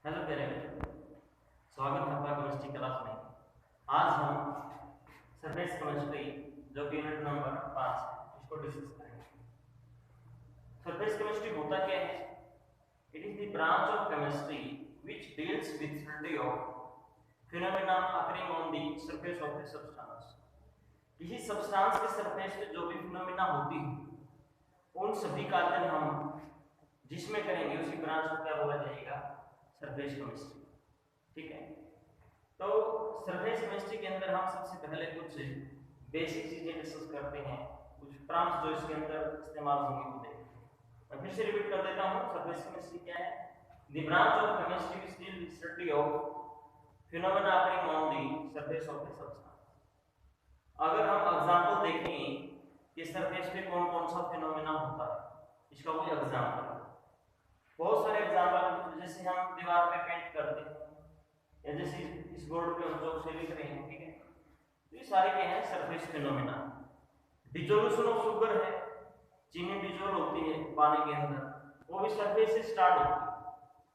Hello parent, स्वागत है आपका केमिस्ट्री क्लास में। आज हम सरफेस केमिस्ट्री जो कि यूनिट नंबर 5 है इसको डिस्कस करेंगे। सरफेस केमिस्ट्री होता क्या है? It is the branch of chemistry which deals with study of phenomena occurring on the surface of the substance. किसी सब्सटेंस के सरफेस पे जो भी फिनोमेना होती है उन सभी का अध्ययन हम जिसमें करेंगे उसी ब्रांच को क्या बोला जाएगा? Surface chemistry. ठीक है, तो सरफेस केमिस्ट्री के अंदर हम सबसे पहले कुछ बेसिक चीजें डिस्कस करते हैं, कुछ टर्म्स जो इसके अंदर इस्तेमाल होंगे वो देखते हैं। मैं फिर से रिपीट कर देता हूँ, सरफेस केमिस्ट्री क्या है? The branch of chemistry which deals with study of phenomena occurring on the surface of the substance. अगर हम एग्जांपल देखें कि सरफेस पे कौन कौन सा फिनोमेना होता है, इसका कोई एग्जांपल, बहुत सारे एग्जांपल, जैसे हम दीवार पे पेंट करते हैं या जैसे इस बोर्ड पे हम जो से लिख रहे हैं, ठीक है, तो ये सारे क्या है? Surface phenomena. Dissolution of sugar है, चीनी डिसोल्व होती है पानी के अंदर, वो भी सरफेस से स्टार्ट होती है।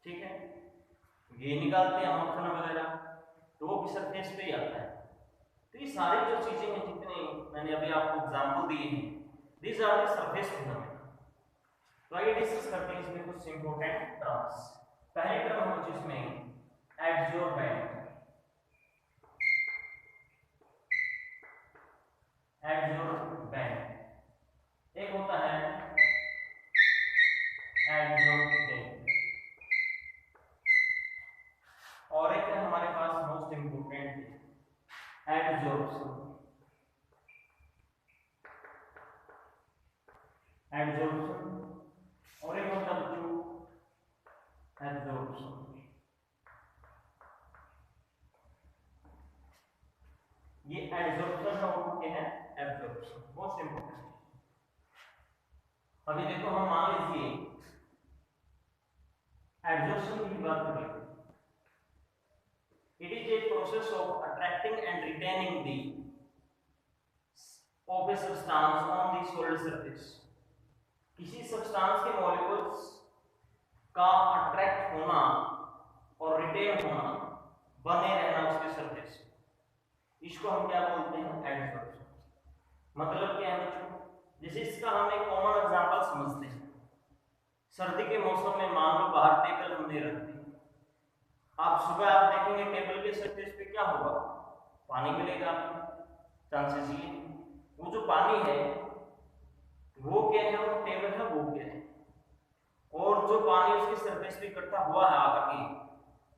ठीक है, घी निकालते हैं मक्खन वगैरह, तो वो भी सरफेस पे ही आता है। तो ये सारी जो चीजें हैं जितने मैंने अभी आपको एग्जांपल दिए हैं, these are the surface phenomena. तो आइए डिस्कस करते हैं इसमें कुछ इंपॉर्टेंट टर्म्स। पहले टर्म हम जिसमें एडजॉर्बेंट, एडजॉर्बेंट, एक होता है एडजॉर्बेंट, और एक है हमारे पास मोस्ट इंपोर्टेंट एडजॉर्प्शन। एडजॉर्प्शन और एक होता है जो एब्जॉर्प्शन। ये एब्जॉर्प्शन का मतलब क्या है? Absorption most important. अभी देखो, हम मान लीजिए एब्जॉर्प्शन की बात करें, it is a process of attracting and retaining the of a substance on the solid surface. किसी सब्सटेंस के मॉलिक्यूल्स का अट्रैक्ट होना और रिटेन होना, बने रहना उसके सरफेस, इसको हम क्या बोलते हैं? एडजॉर्प्शन। मतलब क्या है बच्चों? जैसे इसका हम एक कॉमन एग्जांपल समझते हैं। सर्दी के मौसम में मान लो बाहर टेबल हमने रख दी, आप सुबह आप देखेंगे टेबल के सरफेस पे क्या होगा? पानी मिलेगा आपको, चांसेस ये। वो जो पानी है वो क्या है? वो टेबल है, वो क्या है? और जो पानी उसके सरफेस पे इकट्ठा हुआ है आकर के,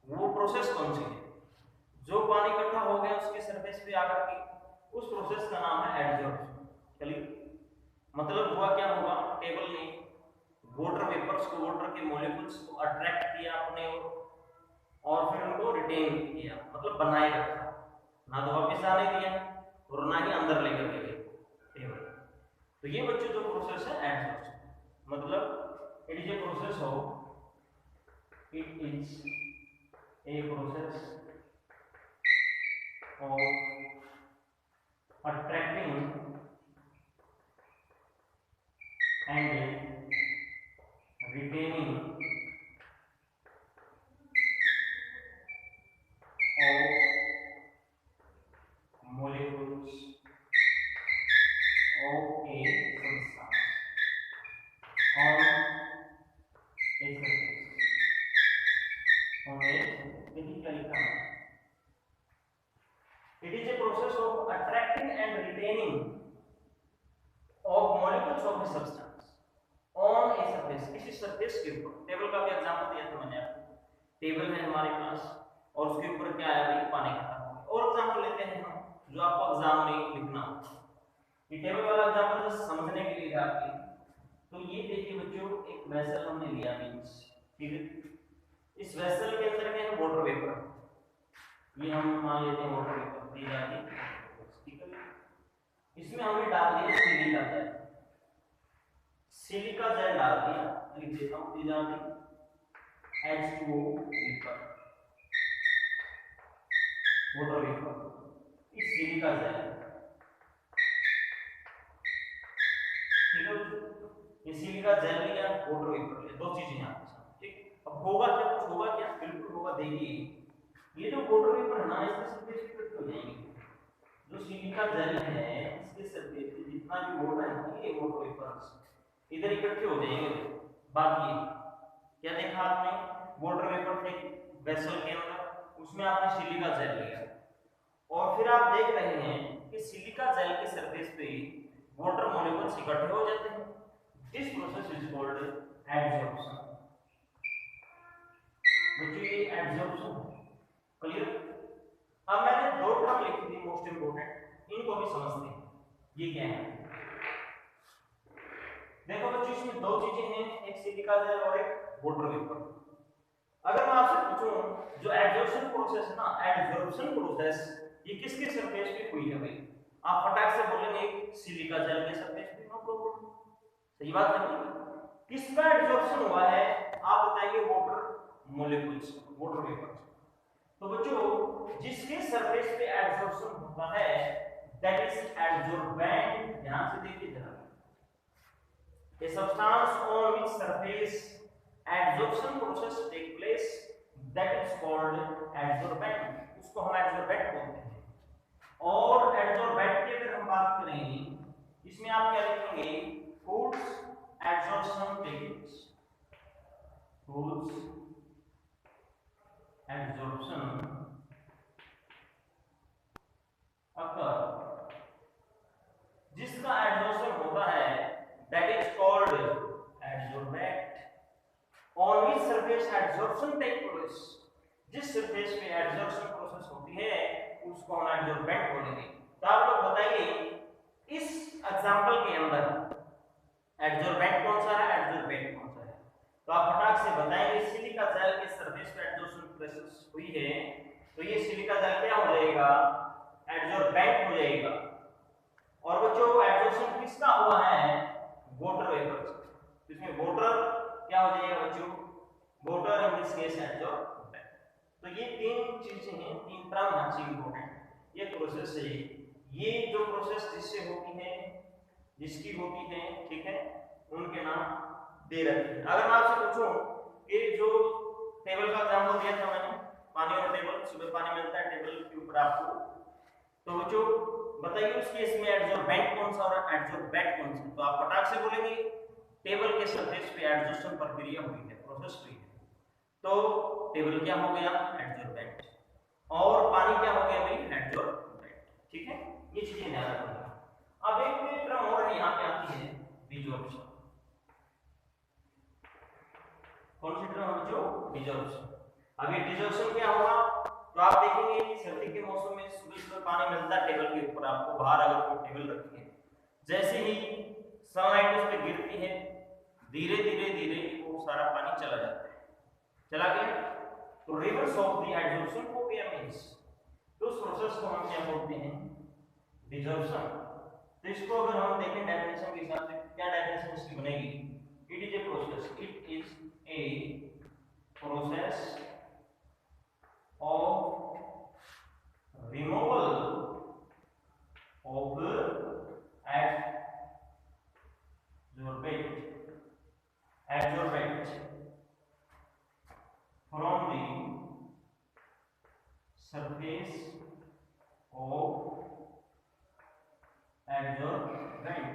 वो प्रोसेस कौन सी है? जो पानी इकट्ठा हो गया उसके सरफेस पे आकर के, उस प्रोसेस का नाम है एडजॉर्प्शन। चलिए, मतलब हुआ क्या होगा? टेबल ने वाटर वेपर्स को, वाटर के मॉलिक्यूल्स को अट्रैक्ट किया अपने ओर और फिर उनको रिटेन किया, मतलब बनाए रखा, ना तो वापस आने दिया और ना ही अंदर लेकर के गए टेबल। तो ये बच्चों जो प्रोसेस है एडजॉर्प्शन, मतलब it is a process of, it is a process of attracting and retaining of molecules of a substance on a surface, on a chemical. It is a process of attracting and retaining of molecules of a substance on a surface, किसी surface के ऊपर। Table का भी example दिया था मैंने आपको, table है हमारे पास और उसके ऊपर क्या है? भाई पानी खत्म हो गया। और एग्जांपल लेते हैं हम जो आपको एग्जाम में लिखना हो। ये टेबल वाला एग्जांपल जस्ट समझने के लिए आपके, तो ये देखिए बच्चों, एक वेसल हमने लिया मींस, ठीक है, इस वेसल के अंदर क्या है? Water vapour. ये हम मान लेते हैं वाटर वेपर दी जाती है, ठीक है। इसमें हमने डाल दिया सिलिका जेल, सिलिका जेल डाल दिया, लिख देता हूं दी जाती H2O वेपर, वाटर वेपर, इस सिलिका जेल, ठीक है। ये सिलिका जेल लिया, वाटर वेपर लिया, दो चीजें आपके साथ, ठीक। अब होगा क्या, कुछ होगा क्या, बिल्कुल होगा। देखिए ये जो वाटर वेपर है ना, इसके सरफेस पे इकट्ठे हो जाएंगे। जो सिलिका जेल है इसके सरफेस पे जितना भी वाटर है ना, ये वाटर वेपर्स इधर इकट्ठे हो जाएंगे। बात ये क्या देखा आपने, वाटर वेपर थे वेसल के अंदर, उसमें आपने सिलिका जेल लिया और फिर आप देख रहे हैं कि सिलिका जेल के सरफेस पे वाटर मॉलिक्यूल्स इकट्ठे हो जाते हैं। This process is called adsorption. बच्चों ये एडसॉर्प्शन क्लियर। अब मैंने दो टर्म लिखी थी मोस्ट इंपोर्टेंट, इनको भी समझते हैं। ये क्या है, देखो बच्चों इसमें दो चीजें हैं, एक सिलिका जेल और एक वाटर वेपर। अगर मैं आपसे पूछूं जो एडसॉर्प्शन प्रोसेस है ना, एडसॉर्प्शन प्रोसेस ये किसके सरफेस पे हुई है भाई, आप फटाक से बोलेंगे सिलिका जेल के सरफेस पे, नो प्रॉब्लम, सही बात है। किसका एडसॉर्प्शन हुआ है, आप बताइए, वाटर मॉलिक्यूल्स, वाटर वेपर। तो बच्चों जिसके सरफेस पे एडसॉर्प्शन होता है दैट इज एडसॉर्बेंट। ध्यान से देखिए जरा, a substance on which surface adsorption process take place that is called adsorbent, उसको हम adsorbent बोलते हैं। और adsorbent की अगर हम बात करेंगे, इसमें आप क्या लिखेंगे, foods adsorption techniques, foods adsorption occur, जिसका एडसॉर्प्शन होता है that is called adsorbent, on which surface adsorption take place, जिस सरफेस पे एडसॉर्प्शन प्रोसेस होती है उसको हम एडसॉर्बेंट बोलेंगे। तो आप लोग बताइए इस एग्जांपल के अंदर एडसॉर्बेंट कौन सा है, एडसॉर्बेंट कौन सा है, तो आप फटाक से बताएंगे सिलिका जेल के सरफेस पे एडसॉर्प्शन प्रोसेस हुई है तो ये सिलिका जेल क्या हो जाएगा, एडसॉर्बेंट हो जाएगा। और बच्चों एडसॉर्प्शन किसका हुआ है, वाटर वेपर, इसमें वाटर क्या हो जाएगा बच्चों, वाटर इन दिस केस एडसॉर्बेंट। तो ये तीन चीजें हैं, तीन टर्म हैं इंपॉर्टेंट। ये प्रोसेस है, ये जो प्रोसेस जिससे होती है, जिसकी होती है, ठीक है, उनके नाम दे रखे हैं। अगर मैं आपसे पूछूं कि जो टेबल का एग्जांपल दिया था मैंने, पानी और टेबल, सुबह पानी मिलता है टेबल के ऊपर आपको, तो जो बताइए उस केस में एडसॉर्बेंट कौन सा और एडसॉर्बेंट कौन सा, तो आप फटाक से बोलेंगे टेबल के सरफेस पे एडसॉर्प्शन प्रक्रिया हुई है, प्रोसेस हुई है, तो टेबल क्या हो गया, एडसॉर्बेंट, और पानी क्या हो गया भाई, एडसॉर्बेंट, ठीक है, ये चीजें ध्यान रखना। अब एक टर्म और यहाँ पे आती है डिसॉर्प्शन। कौन सी टर्म है जो, डिसॉर्प्शन। अब ये डिसॉर्प्शन क्या होगा, तो आप देखेंगे सर्दी के मौसम में सुबह पानी मिलता है टेबल के ऊपर, आपको बाहर अगर कोई टेबल रखी है, जैसे ही सनलाइट उस पर गिरती है धीरे धीरे धीरे वो सारा पानी चला जाता है, चला गया, तो रिवर्स ऑफ द एडसॉर्प्शन हो गया मींस, तो उस प्रोसेस को हम क्या बोलते हैं, डिसॉर्प्शन। तो इसको अगर हम देखें डेफिनेशन के हिसाब से, क्या डेफिनेशन इसकी बनेगी, it is a process, it is a process of removal of adsorbent from the surface of adsorbent,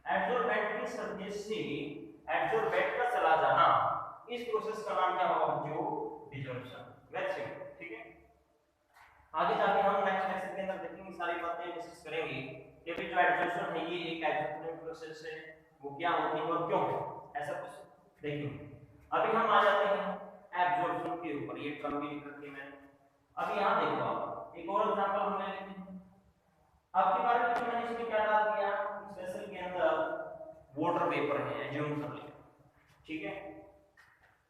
adsorbent की सरफेस से adsorbent का चला जाना, इस प्रोसेस का नाम क्या होगा बच्चों, डिसॉर्प्शन। वैसे ठीक है, आगे जाके हम नेक्स्ट लेक्चर के अंदर देखेंगे, सारी बातें डिस्कस करेंगे कि भी जो एडसॉर्प्शन है ये एक एडसॉर्प्शन प्रोसेस है, वो क्या होती है और क्यों है, ऐसा कुछ देखेंगे। अभी हम आ जाते हैं एब्जॉर्प्शन के ऊपर, ये टर्म भी लिख रखी है मैंने। अभी यहाँ देखो आप एक और एग्जांपल हम ले लेते हैं। आपके बारे में मैंने इसमें क्या डाल दिया, इस वेसल के अंदर वाटर वेपर है, एज्यूम कर लिया, ठीक है,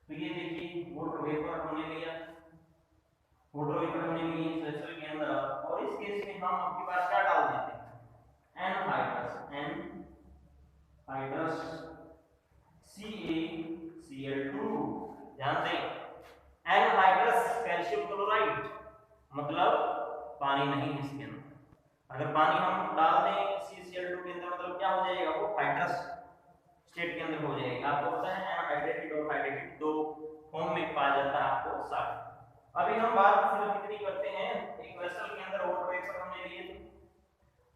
तो ये देखिए वाटर वेपर हमने लिया, वाटर वेपर हमने लिए इस वेसल के अंदर, और इस केस में हम आपके पास क्या डाल देते हैं, एनहाइड्रस CaCl2। ध्यान दें एनहाइड्रस कैल्शियम क्लोराइड, मतलब पानी नहीं है इसके अंदर, अगर पानी हम डाल दें CaCl2 के अंदर मतलब क्या हो जाएगा, वो हाइड्रस स्टेट के अंदर हो जाएगा। आपको पता है एनहाइड्रेटेड और हाइड्रेटेड दो फॉर्म में पाया जाता है आपको साल्ट। अभी हम बात सिर्फ इतनी करते हैं, एक वेसल के अंदर वाटर वेपर हमने लिए थे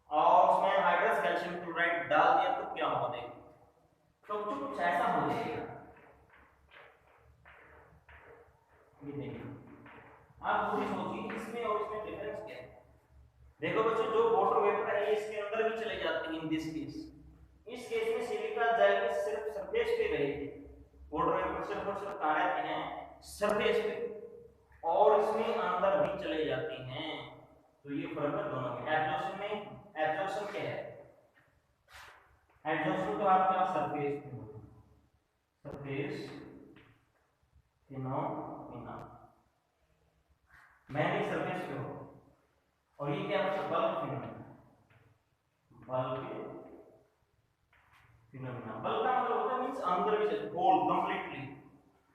और उसमें हाइड्रस कैल्शियम क्लोराइड डाल दिया तो क्या होगा देखो, तो कुछ ऐसा हो जाएगा। ये देखिए, आप पूरी सोचिए इसमें और इसमें डिफरेंस क्या है। देखो बच्चों, जो वाटर वेपर है इसके अंदर भी चले जाते हैं इन दिस केस। इस केस में सिलिका जेल सिर्फ सरफेस पे रहेगी, वाटर वेपर सिर्फ और सिर्फ कहाँ रहते हैं, सरफेस पे, और इसमें अंदर भी चले जाते हैं। तो ये फर्क है दोनों में। एब्जॉर्प्शन में, एब्जॉर्प्शन क्या है, एब्जॉर्प्शन तो आपका सरफेस पे होगा, सरफेस फिनोमिना मैंने सरफेस पे हो, और ये क्या है, bulk phenomena. Bulk phenomena, bulk का मतलब होता है मींस अंदर भी होल कंप्लीटली।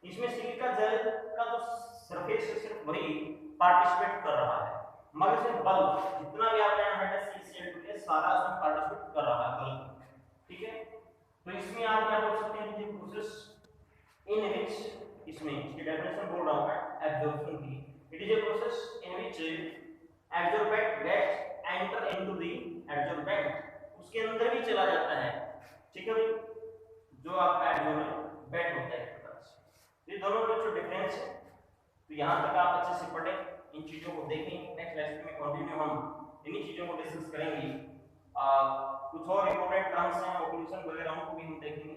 इसमें सिलिका जेल का जो सरफेस है सिर्फ वही पार्टिसिपेट कर रहा है, मगर सिर्फ बल्क जितना भी आपने हाइड्रोक्साइड सीएल2 के सारा उसमें पार्टिसिपेट कर रहा है बल्क, ठीक है। तो इसमें आप क्या बोल सकते हैं, ये प्रोसेस इन विच, इसमें इसकी डेफिनेशन बोल रहा हूं मैं एब्जॉर्प्शन की, it is a process in which absorbent gets enter into the absorbent, उसके अंदर भी चला जाता है, ठीक है भाई, जो आपका एब्जॉर्बेंट होता है। ये दोनों में जो डिफरेंस है, तो यहां तक आप अच्छे से पढ़े, इन चीजों को देखें। नेक्स्ट लेक्चर में कंटिन्यू हम इन्हीं चीजों को डिस्कस करेंगे। कुछ और इंपॉर्टेंट टर्म्स हैं, पॉपुलेशन वगैरह उनको भी हम देखेंगे।